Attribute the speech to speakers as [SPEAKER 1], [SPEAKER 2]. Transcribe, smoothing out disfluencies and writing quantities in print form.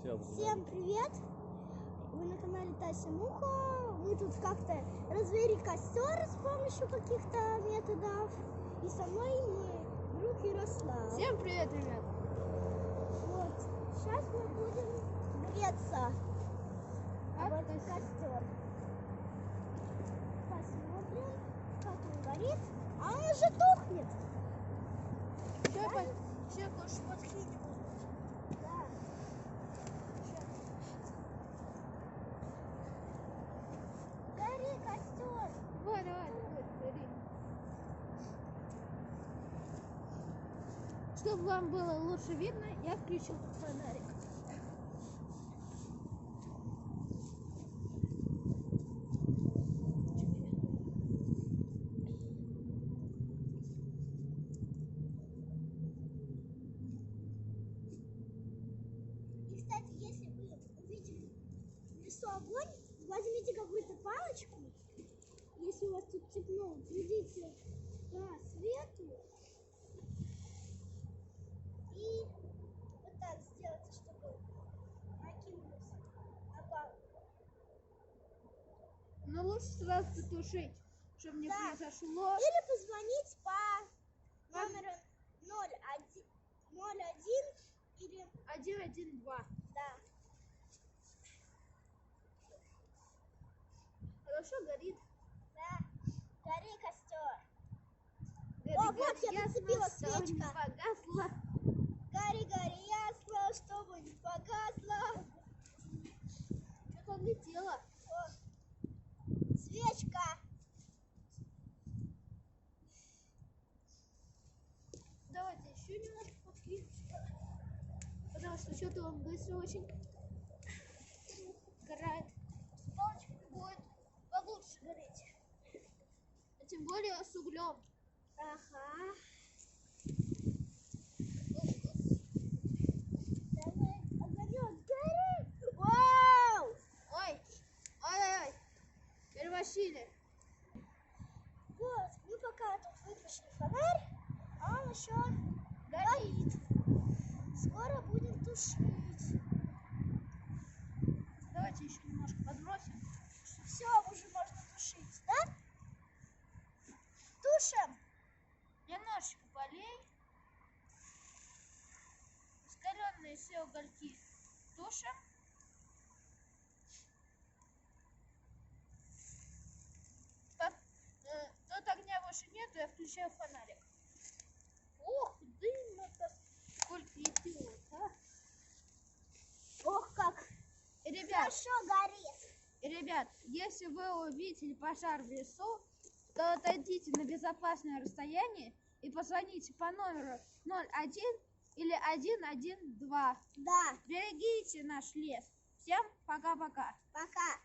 [SPEAKER 1] Всем привет! Вы на канале Тася Муха. Мы тут как-то развели костер с помощью каких-то методов. И со мной мой друг Ярослав.
[SPEAKER 2] Всем привет, ребят!
[SPEAKER 1] Вот, сейчас мы будем греться об этот костер. Посмотрим, как он горит. А он уже тухнет.
[SPEAKER 2] Все, больше подхинем.
[SPEAKER 1] Да. Гори, костер!
[SPEAKER 2] Давай, гори. Чтобы вам было лучше видно, я включил фонарик.
[SPEAKER 1] И, кстати, если вы увидели в лесу огонь, возьмите какую-то палочку. Если у вас тут темно, придите к свету. И вот так сделайте, чтобы накинулось на палку.
[SPEAKER 2] Но лучше сразу потушить, чтобы не произошло.
[SPEAKER 1] Или позвонить по номеру 01 или
[SPEAKER 2] 112.
[SPEAKER 1] да.
[SPEAKER 2] Хорошо горит.
[SPEAKER 1] Да. Гори, костер.
[SPEAKER 2] Гори,
[SPEAKER 1] О, вот я зацепила
[SPEAKER 2] чтобы не
[SPEAKER 1] свечка.
[SPEAKER 2] погасла.
[SPEAKER 1] Гори, гори, ясно, чтобы не погасло.
[SPEAKER 2] Что-то отлетело.
[SPEAKER 1] О, свечка.
[SPEAKER 2] Давайте еще немножко подкинем. Потому что что-то он быстро очень горает. Палочка будет получше гореть. А тем более с углем.
[SPEAKER 1] Ага. Давай, огонек, гори. Вау!
[SPEAKER 2] Ой. Переборщили.
[SPEAKER 1] Вот, мы пока тут выключили фонарь, а он еще горит. Скоро будем тушить.
[SPEAKER 2] Давайте еще немножко подбросим.
[SPEAKER 1] Все, уже можно тушить, да? Тушим.
[SPEAKER 2] Немножечко полей. Раскаленные все угольки тушим. Тут огня больше нету, я включаю фонарик. Ох, дым-то сколько идет, а?
[SPEAKER 1] Ох, как
[SPEAKER 2] Ребят,
[SPEAKER 1] хорошо горит.
[SPEAKER 2] Ребят, если вы увидели пожар в лесу, то отойдите на безопасное расстояние и позвоните по номеру 01 или 112.
[SPEAKER 1] Да,
[SPEAKER 2] Берегите наш лес. Всем пока-пока.
[SPEAKER 1] пока.